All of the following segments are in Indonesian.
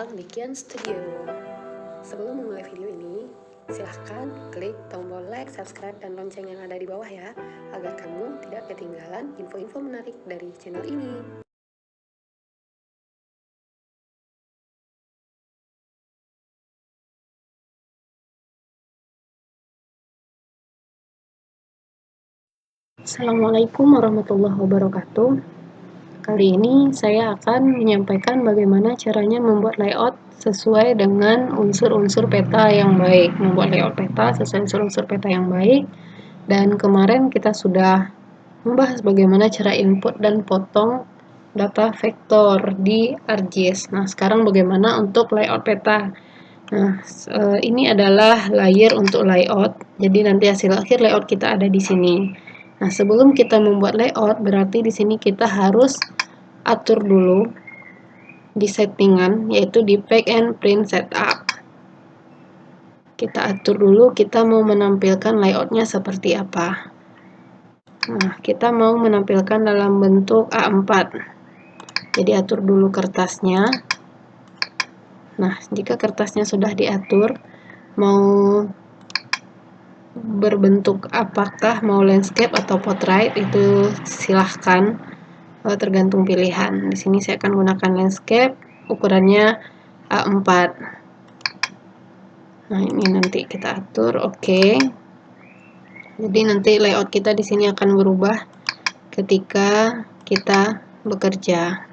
datang di Kian Studio. Sebelum memulai video ini, silahkan klik tombol like, subscribe, dan lonceng yang ada di bawah ya, agar kamu tidak ketinggalan info-info menarik dari channel ini. Assalamualaikum warahmatullahi wabarakatuh. Kali ini saya akan menyampaikan bagaimana caranya membuat layout sesuai dengan unsur-unsur peta yang baik. Membuat layout peta sesuai unsur-unsur peta yang baik. Dan kemarin kita sudah membahas bagaimana cara input dan potong data vektor di ArcGIS. Nah, sekarang bagaimana untuk layout peta. Nah, ini adalah layer untuk layout. Jadi nanti hasil akhir layout kita ada di sini. Nah, sebelum kita membuat layout, berarti di sini kita harus atur dulu di settingan, yaitu di Pack and Print Setup. Kita atur dulu kita mau menampilkan layoutnya seperti apa. Nah, kita mau menampilkan dalam bentuk A4. Jadi atur dulu kertasnya. Nah, jika kertasnya sudah diatur, mau berbentuk apakah mau landscape atau portrait itu silahkan, tergantung pilihan. Di sini saya akan gunakan landscape, ukurannya A4. Nah, ini nanti kita atur, oke. Jadi nanti layout kita di sini akan berubah ketika kita bekerja.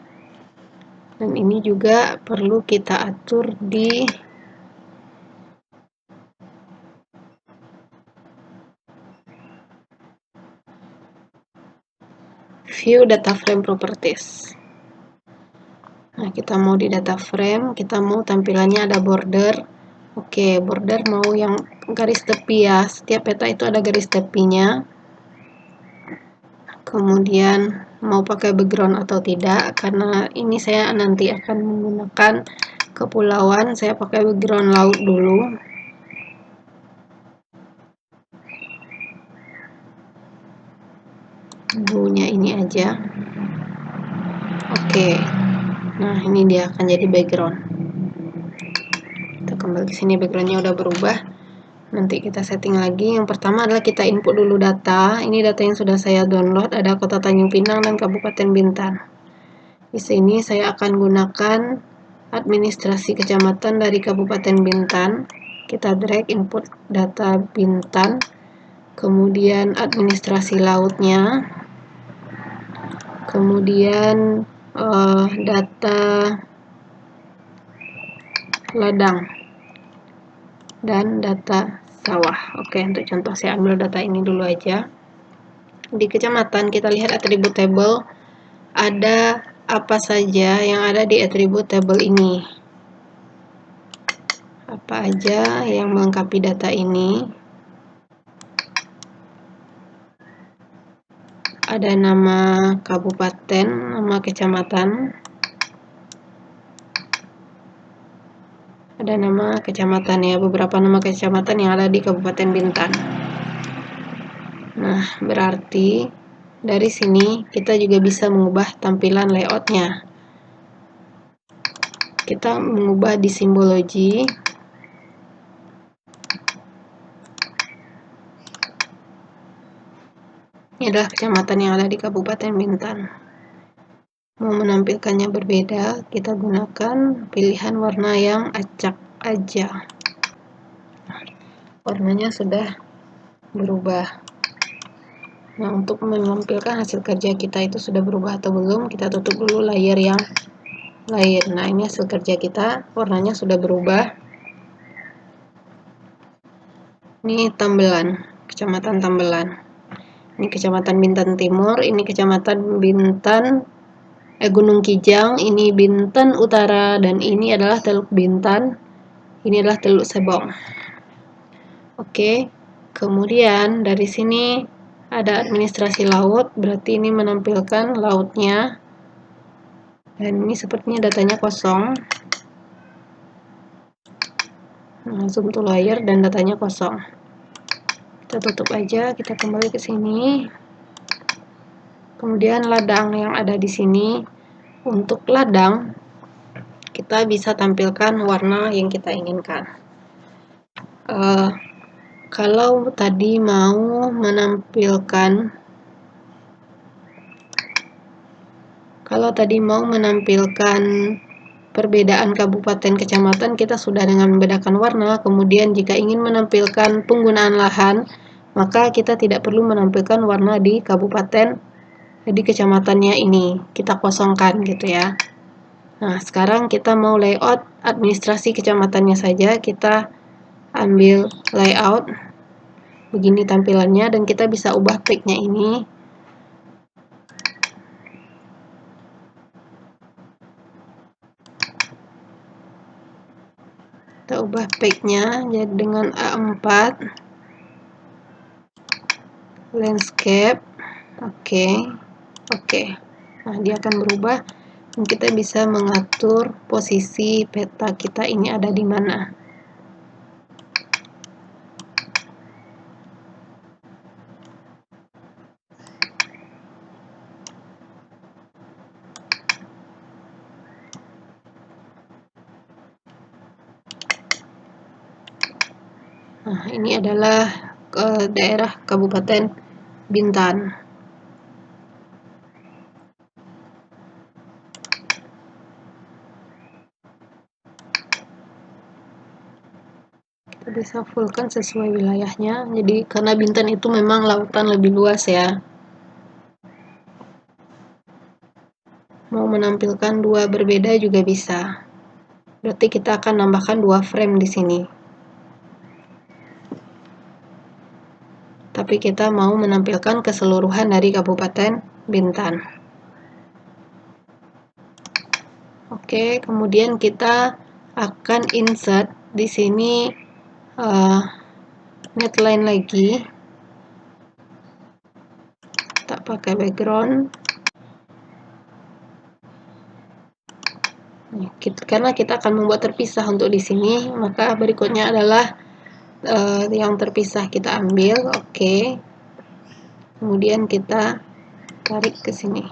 Dan ini juga perlu kita atur di view data frame properties. Nah, kita mau di data frame, kita mau tampilannya ada border. Oke, border mau yang garis tepi ya. Setiap peta itu ada garis tepinya. Kemudian mau pakai background atau tidak, karena ini saya nanti akan menggunakan kepulauan, saya pakai background laut dulu. Bluenya ini aja. Oke. Nah, ini dia akan jadi background. Kita kembali ke sini, backgroundnya udah berubah. Nanti kita setting lagi. Yang pertama adalah kita input dulu data. Ini data yang sudah saya download, ada Kota Tanjung Pinang dan Kabupaten Bintan. Di sini saya akan gunakan administrasi kecamatan dari Kabupaten Bintan. Kita drag input data Bintan, kemudian administrasi lautnya, kemudian data ladang dan data sawah. Oke, untuk contoh saya ambil data ini dulu aja. Di kecamatan kita lihat atribut table, ada apa saja yang ada di atribut table ini. Apa aja yang melengkapi data ini. Ada nama kabupaten, nama kecamatan. Ada nama kecamatan ya, beberapa nama kecamatan yang ada di Kabupaten Bintan. Nah, berarti dari sini kita juga bisa mengubah tampilan layoutnya. Kita mengubah di simbologi. Ini adalah kecamatan yang ada di Kabupaten Bintan. Mau menampilkannya berbeda, kita gunakan pilihan warna yang acak aja. Warnanya sudah berubah. Nah, untuk menampilkan hasil kerja kita itu sudah berubah atau belum, kita tutup dulu layer yang lain. Nah, ini hasil kerja kita, warnanya sudah berubah. Ini Tambelan, Kecamatan Tambelan. Ini Kecamatan Bintan Timur, ini Kecamatan Bintan Gunung Kijang, ini Bintan Utara, dan ini adalah Teluk Bintan, ini adalah Teluk Sebong. Oke, kemudian dari sini ada administrasi laut, berarti ini menampilkan lautnya, dan ini sepertinya datanya kosong. Nah, zoom to layer dan datanya kosong. Kita tutup aja, kita kembali ke sini. Kemudian ladang yang ada di sini, untuk ladang kita bisa tampilkan warna yang kita inginkan. Kalau tadi mau menampilkan perbedaan kabupaten kecamatan, kita sudah dengan membedakan warna. Kemudian jika ingin menampilkan penggunaan lahan, maka kita tidak perlu menampilkan warna di kecamatannya ini, kita kosongkan gitu ya. Nah, sekarang kita mau layout administrasi kecamatannya saja. Kita ambil layout, begini tampilannya, dan kita bisa ubah tag-nya ini. Kita ubah tag-nya jadi dengan A4, landscape, oke. Nah, dia akan berubah dan kita bisa mengatur posisi peta kita ini ada di mana. Nah, ini adalah daerah Kabupaten Bintan. Kita bisa fullkan sesuai wilayahnya. Jadi karena Bintan itu memang lautan lebih luas ya. Mau menampilkan dua berbeda juga bisa. Berarti kita akan nambahkan 2 frame di sini. Tapi kita mau menampilkan keseluruhan dari Kabupaten Bintan. Oke, kemudian kita akan insert di sini netline lagi. Tak pakai background. Karena kita akan membuat terpisah untuk di sini, maka berikutnya adalah yang terpisah kita ambil, oke. Kemudian kita tarik ke sini.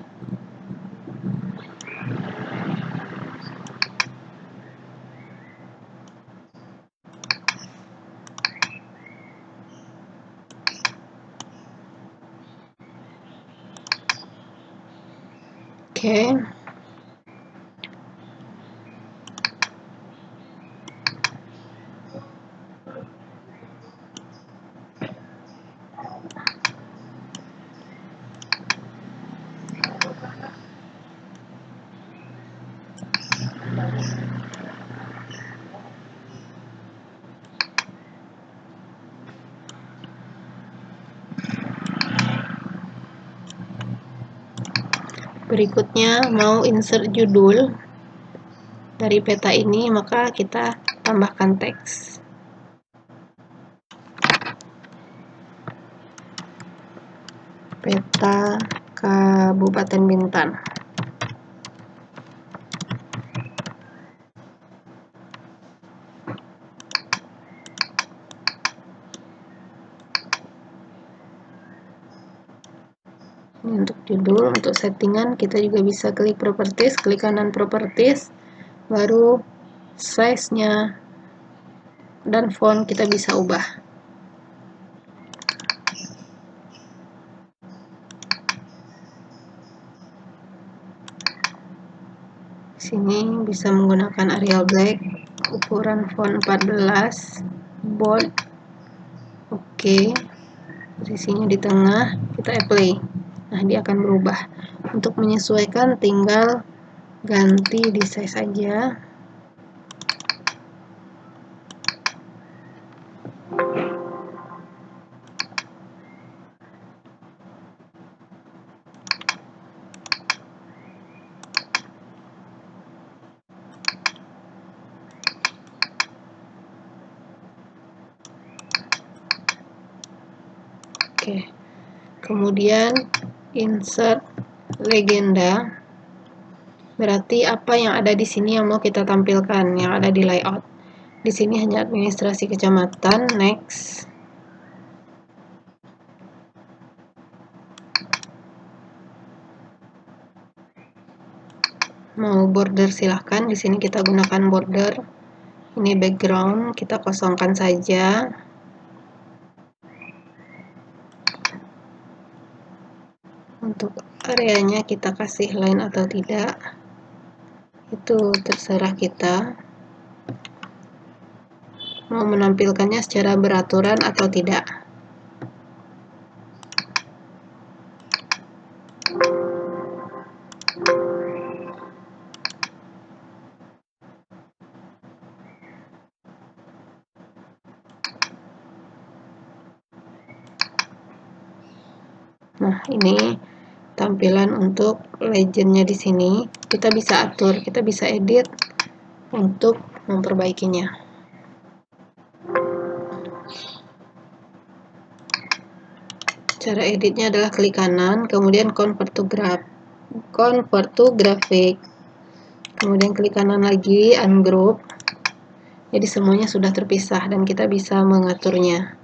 Oke. Berikutnya mau insert judul dari peta ini, maka kita tambahkan teks. Peta Kabupaten Bintan. Ini untuk judul. Untuk settingan kita juga bisa klik properties, klik kanan properties, baru size-nya dan font kita bisa ubah. Sini bisa menggunakan Arial Black, ukuran font 14, bold, oke. Posisinya di tengah, kita apply. Nah, dia akan berubah. Untuk menyesuaikan tinggal ganti di size saja. Oke. Kemudian insert legenda. Berarti apa yang ada di sini yang mau kita tampilkan, yang ada di layout. Di sini hanya administrasi kecamatan, next. Mau border silahkan, di sini kita gunakan border. Ini background, kita kosongkan saja. Untuk areanya kita kasih line atau tidak, itu terserah kita. Mau menampilkannya secara beraturan atau tidak. Nah, ini tampilan untuk legendnya di sini. Kita bisa atur, kita bisa edit untuk memperbaikinya. Cara editnya adalah klik kanan, kemudian convert to graphic, kemudian klik kanan lagi, ungroup. Jadi semuanya sudah terpisah dan kita bisa mengaturnya.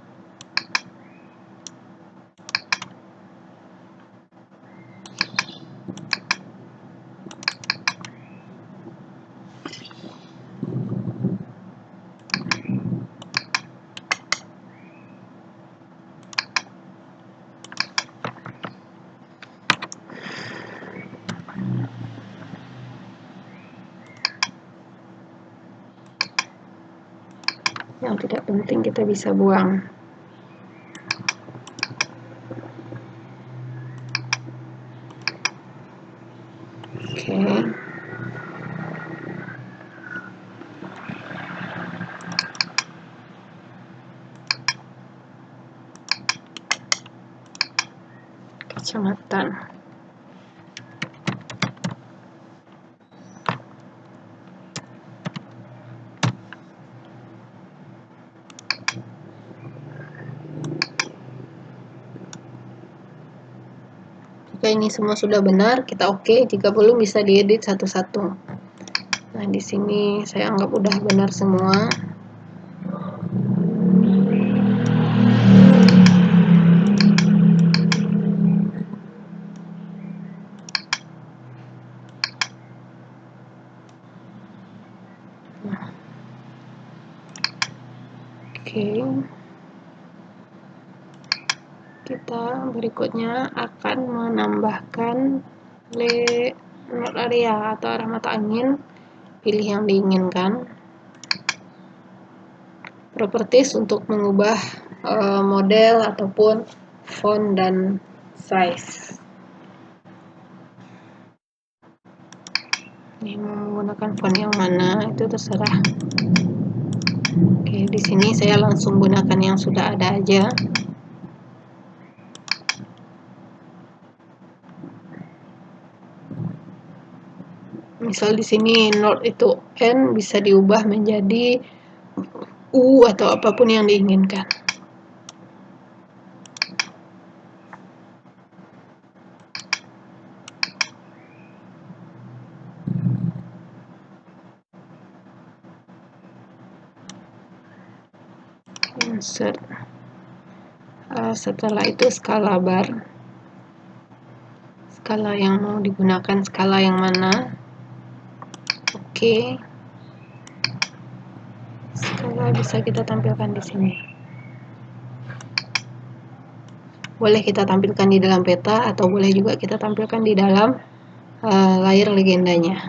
Yang tidak penting kita bisa buang. Oke. Kecamatan. Jika ini semua sudah benar, kita oke. Jika belum, bisa diedit satu-satu. Nah, di sini saya anggap udah benar semua. Oke. Kita berikutnya akan menambahkan node area atau arah mata angin. Pilih yang diinginkan. Properties untuk mengubah model ataupun font dan size. Ini mau menggunakan font yang mana itu terserah. Oke, di sini saya langsung gunakan yang sudah ada aja. Misal di sini node itu N, bisa diubah menjadi U atau apapun yang diinginkan. Insert. Setelah itu skala bar. Skala yang mau digunakan, skala yang mana? Oke. Skala bisa kita tampilkan di sini. Boleh kita tampilkan di dalam peta atau boleh juga kita tampilkan di dalam layar legendanya.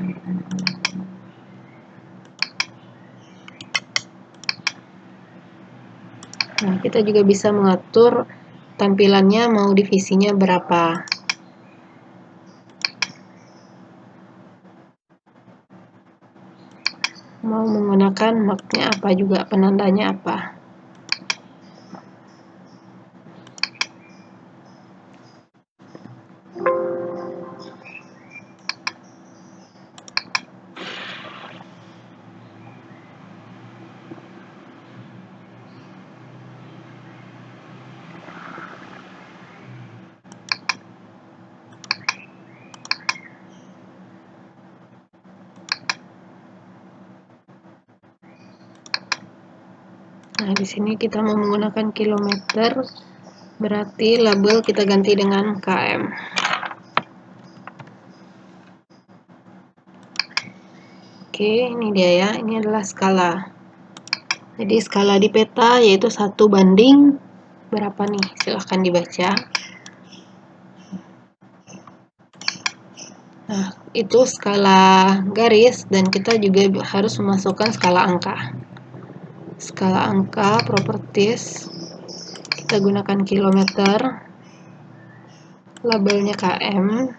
Nah, kita juga bisa mengatur tampilannya mau divisinya berapa. Mau menggunakan marknya apa juga, penandanya apa. Nah, di sini kita mau menggunakan kilometer, berarti label kita ganti dengan km. Oke, ini dia ya, ini adalah skala. Jadi skala di peta yaitu 1 banding berapa nih? Silahkan dibaca. Nah, itu skala garis, dan kita juga harus memasukkan skala angka. Skala angka, properties, kita gunakan kilometer, labelnya km.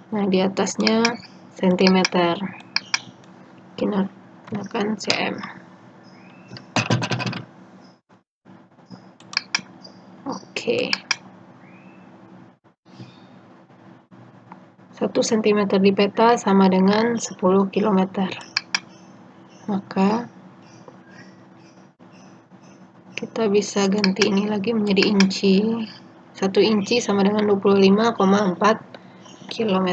Nah, di atasnya sentimeter, kita gunakan cm. Oke. 1 cm di peta sama dengan 10 km. Maka kita bisa ganti ini lagi menjadi inci. 1 inci sama dengan 25,4 km.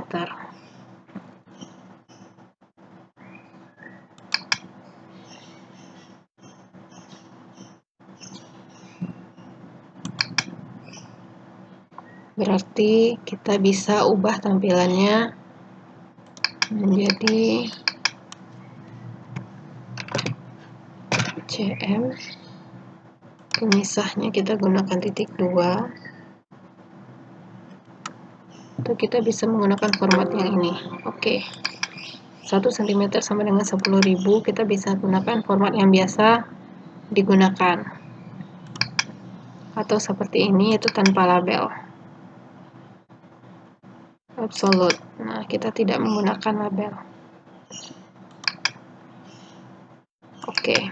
Berarti kita bisa ubah tampilannya menjadi cm. Pemisahnya kita gunakan titik 2, atau kita bisa menggunakan format yang ini. Oke. 1 cm sama dengan 10.000, kita bisa gunakan format yang biasa digunakan, atau seperti ini, yaitu tanpa label absolute. Nah, kita tidak menggunakan label. Oke.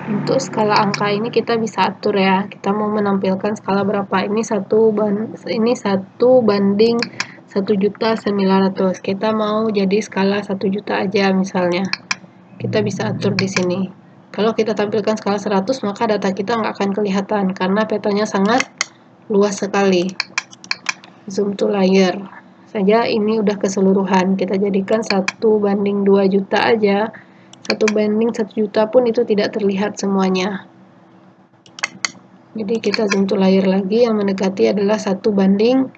Untuk skala angka ini kita bisa atur ya. Kita mau menampilkan skala berapa? Ini 1 banding 1.900.000. Kita mau jadi skala 1 juta aja misalnya. Kita bisa atur di sini. Kalau kita tampilkan skala 100, maka data kita nggak akan kelihatan karena petanya sangat luas sekali. Zoom to layer saja, ini udah keseluruhan. Kita jadikan 1 banding 2 juta aja. 1 banding 1 juta pun itu tidak terlihat semuanya. Jadi kita zoom to layer lagi, yang mendekati adalah 1 banding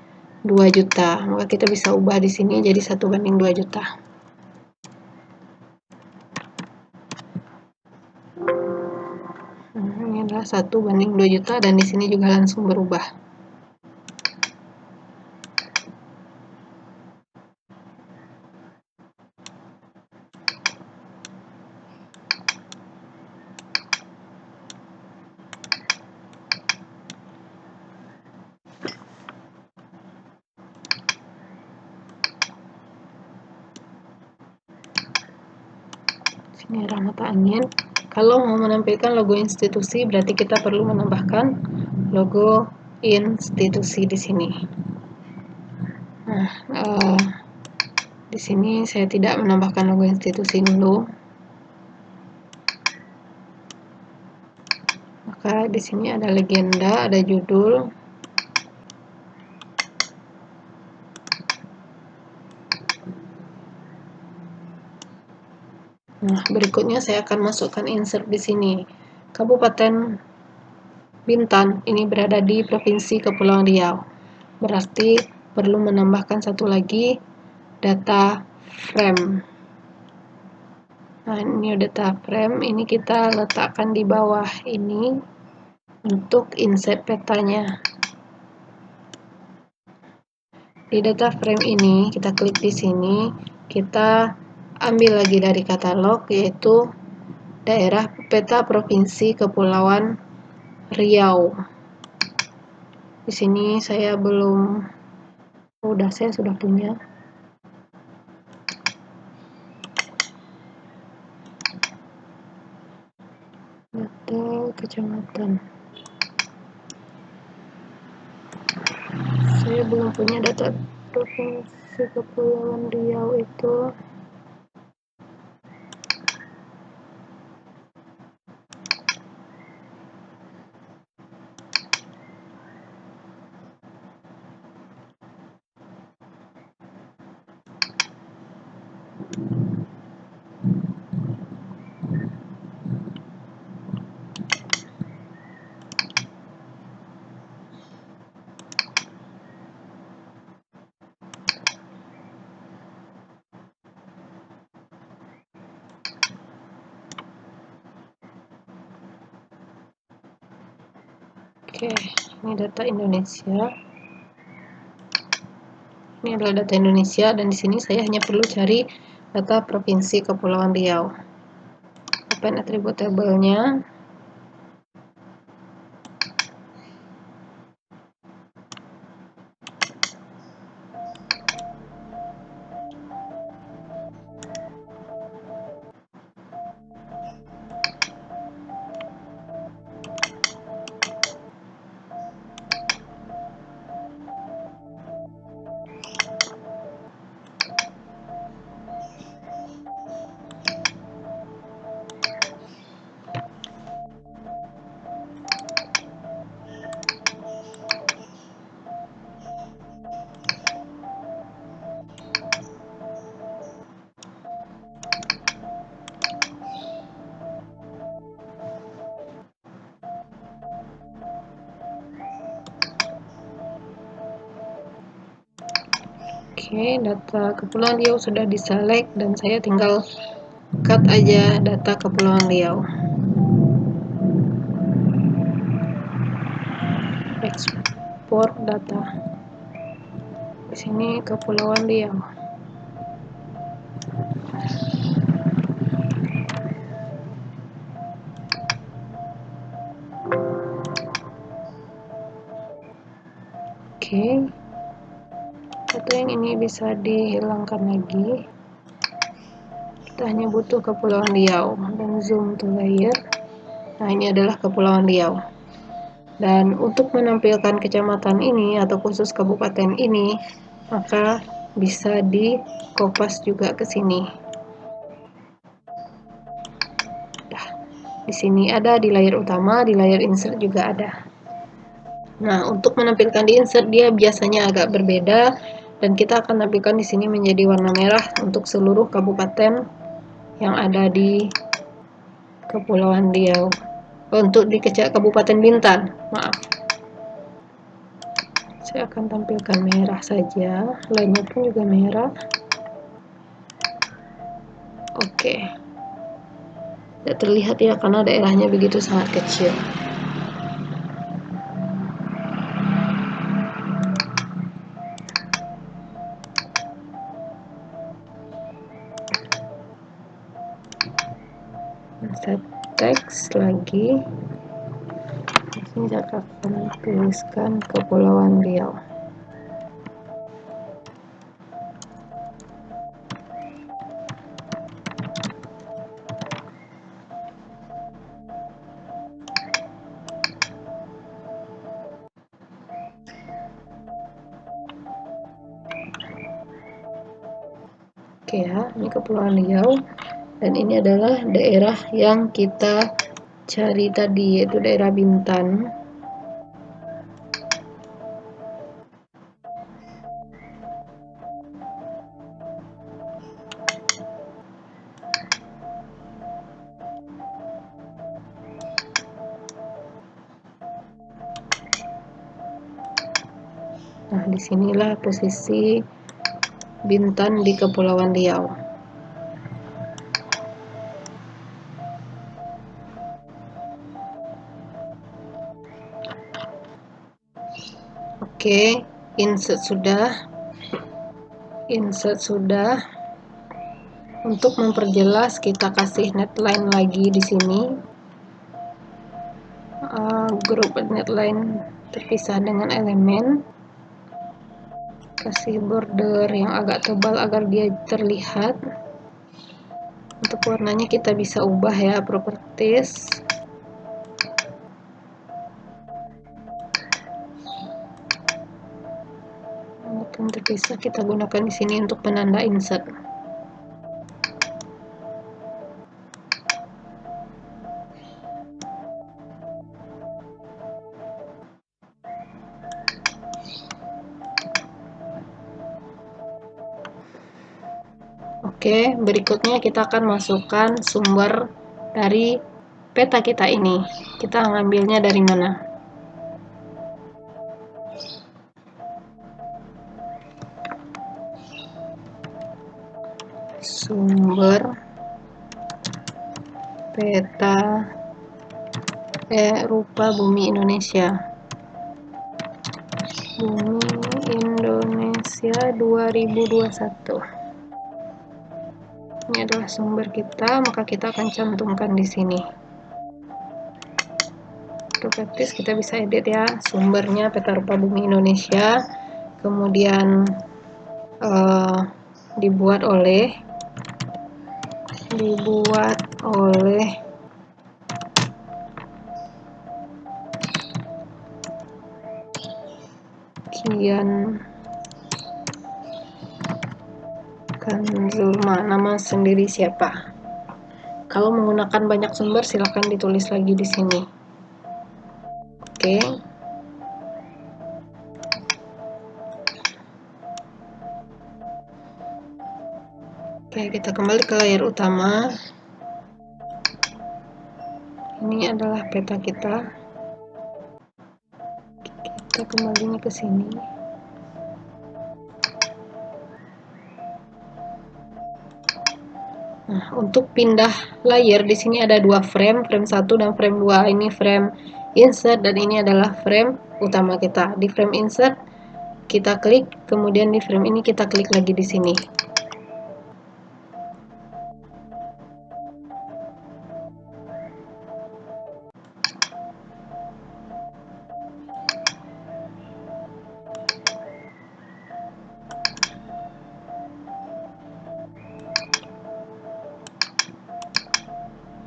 2 juta. Maka kita bisa ubah di sini jadi 1 banding 2 juta. Nah, ini adalah 1 banding 2 juta, dan di sini juga langsung berubah. Ini arah mata angin. Kalau mau menampilkan logo institusi, berarti kita perlu menambahkan logo institusi di sini. Nah, di sini saya tidak menambahkan logo institusi dulu. Maka di sini ada legenda, ada judul. Nah, berikutnya saya akan masukkan insert di sini. Kabupaten Bintan ini berada di Provinsi Kepulauan Riau. Berarti perlu menambahkan satu lagi data frame. Nah, ini data frame, ini kita letakkan di bawah ini untuk insert petanya. Di data frame ini kita klik di sini, kita ambil lagi dari katalog, yaitu daerah peta Provinsi Kepulauan Riau. Di sini saya belum, saya sudah punya. kecamatan. Saya belum punya data Provinsi Kepulauan Riau itu. Oke, ini data Indonesia. Ini adalah data Indonesia, dan di sini saya hanya perlu cari data Provinsi Kepulauan Riau. Open attribute table-nya. Oke, data Kepulauan Riau sudah diselect dan saya tinggal cut aja data Kepulauan Riau. Export data. Di sini Kepulauan Riau. Oke. Data yang ini bisa dihilangkan lagi. Kita hanya butuh Kepulauan Riau dan zoom to layer. Nah, ini adalah Kepulauan Riau. Dan untuk menampilkan kecamatan ini atau khusus kabupaten ini, maka bisa di kopas juga ke sini. Nah, di sini ada di layar utama, di layar insert juga ada. Nah, untuk menampilkan di insert dia biasanya agak berbeda, dan kita akan tampilkan di sini menjadi warna merah untuk seluruh kabupaten yang ada di Kepulauan Riau. Untuk di Kabupaten Bintan, maaf. Saya akan tampilkan merah saja, lainnya pun juga merah. Oke. Tidak terlihat ya karena daerahnya begitu sangat kecil. Set teks lagi. Di sini saya akan tuliskan Kepulauan Riau. Oke ya, ini Kepulauan Riau, dan ini adalah daerah yang kita cari tadi, yaitu daerah Bintan. Nah, disinilah posisi Bintan di Kepulauan Riau. Oke, insert sudah. Untuk memperjelas, kita kasih netline lagi di sini. Grup netline terpisah dengan elemen. Kasih border yang agak tebal agar dia terlihat. Untuk warnanya kita bisa ubah ya, properties. Yang terpisah kita gunakan di sini untuk penanda insert. Oke, berikutnya kita akan masukkan sumber dari peta kita ini. Kita ngambilnya dari mana? Sumber peta rupa bumi Indonesia. Bumi Indonesia 2021. Ini adalah sumber kita, maka kita akan cantumkan di sini. Praktis kita bisa edit ya, sumbernya peta rupa bumi Indonesia, kemudian dibuat oleh Kian Kanzulma. Nama sendiri siapa? Kalau menggunakan banyak sumber silahkan ditulis lagi di sini. Oke. Oke, kita kembali ke layar utama. Ini adalah peta kita. Kita kembalinya ke sini. Nah, untuk pindah layer di sini ada dua frame 1 dan frame 2. Ini frame insert dan ini adalah frame utama kita. Di frame insert kita klik, kemudian di frame ini kita klik lagi di sini.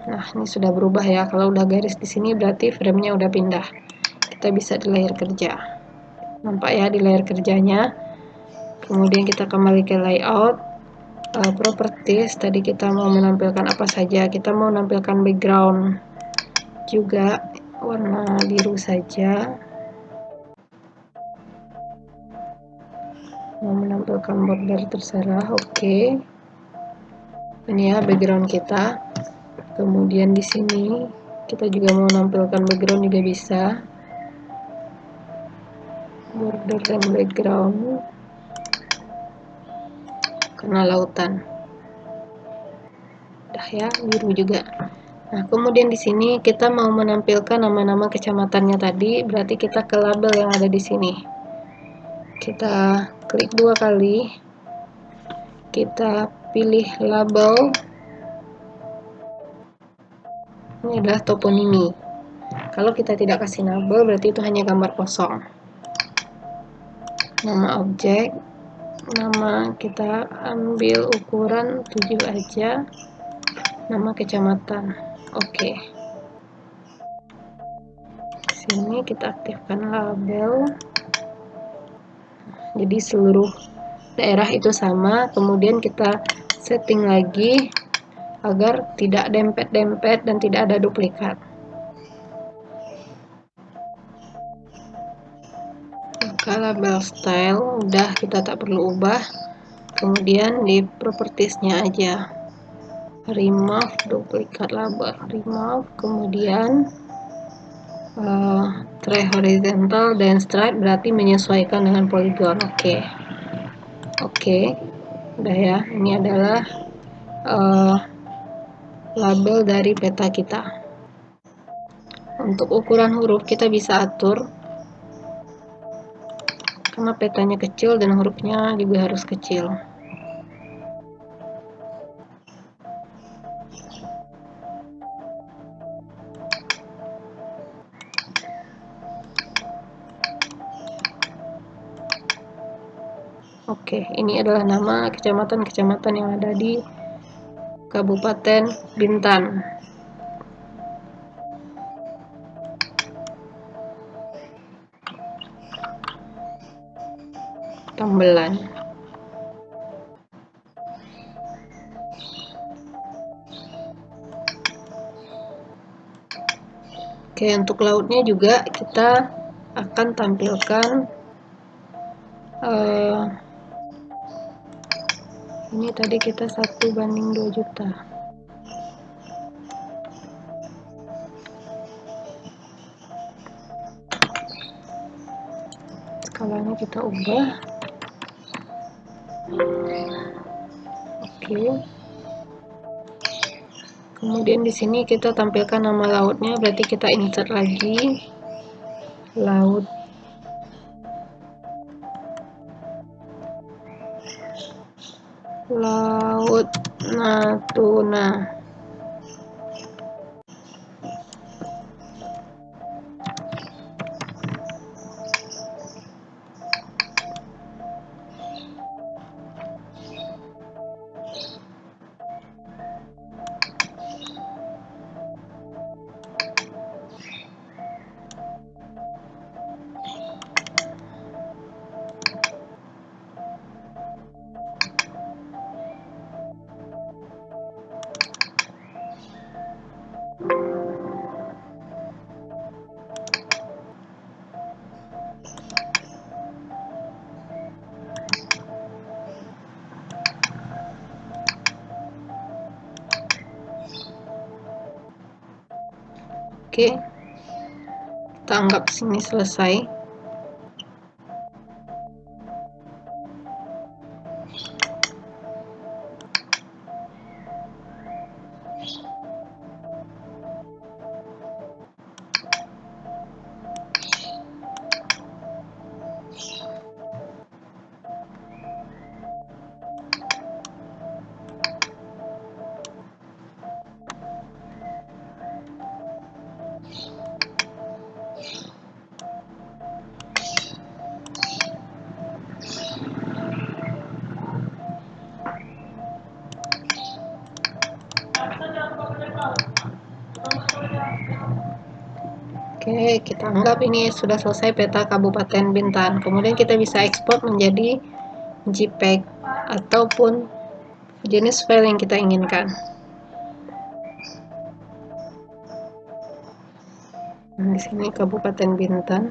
Nah, ini sudah berubah ya. Kalau udah garis di sini berarti framenya udah pindah. Kita bisa di layar kerja. Nampak ya di layar kerjanya. Kemudian kita kembali ke layout, properties. Tadi kita mau menampilkan apa saja. Kita mau menampilkan background juga warna biru saja. Mau menampilkan border terserah. Oke. Ini ya background kita. Kemudian di sini kita juga mau menampilkan background juga bisa. Border dan background karena lautan. Udah ya, biru juga. Nah, kemudian di sini kita mau menampilkan nama-nama kecamatannya tadi, berarti kita ke label yang ada di sini. Kita klik 2 kali. Kita pilih label. Ini adalah toponimi. Kalau kita tidak kasih label, berarti itu hanya gambar kosong. Nama objek, nama kita ambil ukuran 7 aja. Nama kecamatan. Oke. Sini kita aktifkan label. Jadi seluruh daerah itu sama. Kemudian kita setting lagi agar tidak dempet-dempet dan tidak ada duplikat. Maka label style udah kita tak perlu ubah. Kemudian di propertiesnya aja remove duplikat label, remove, kemudian tray horizontal dan stripe berarti menyesuaikan dengan polygon. Oke, udah ya. Ini adalah label dari peta kita. Untuk ukuran huruf kita bisa atur karena petanya kecil dan hurufnya juga harus kecil. Oke, ini adalah nama kecamatan-kecamatan yang ada di Kabupaten Bintan. Kita Rembelan. Oke, untuk lautnya juga kita akan tampilkan ini tadi kita 1:2 juta. Skalanya kita ubah. Oke. Kemudian di sini kita tampilkan nama lautnya, berarti kita insert lagi laut Natuna. Oke, kita anggap sini selesai. Oke, kita anggap ini sudah selesai peta Kabupaten Bintan. Kemudian kita bisa ekspor menjadi JPEG ataupun jenis file yang kita inginkan. Nah, di sini Kabupaten Bintan.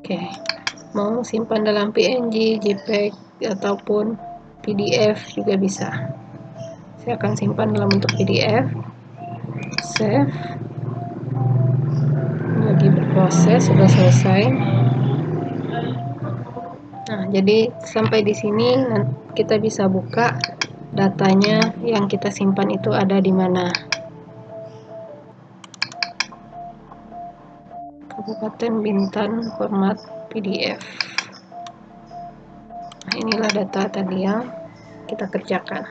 Oke, mau simpan dalam PNG, JPEG, ataupun PDF juga bisa. Saya akan simpan dalam bentuk PDF. Save. Lagi berproses, sudah selesai. Nah, jadi sampai di sini kita bisa buka datanya yang kita simpan itu ada di mana. Kabupaten Bintan format PDF. Nah, inilah data tadi yang kita kerjakan.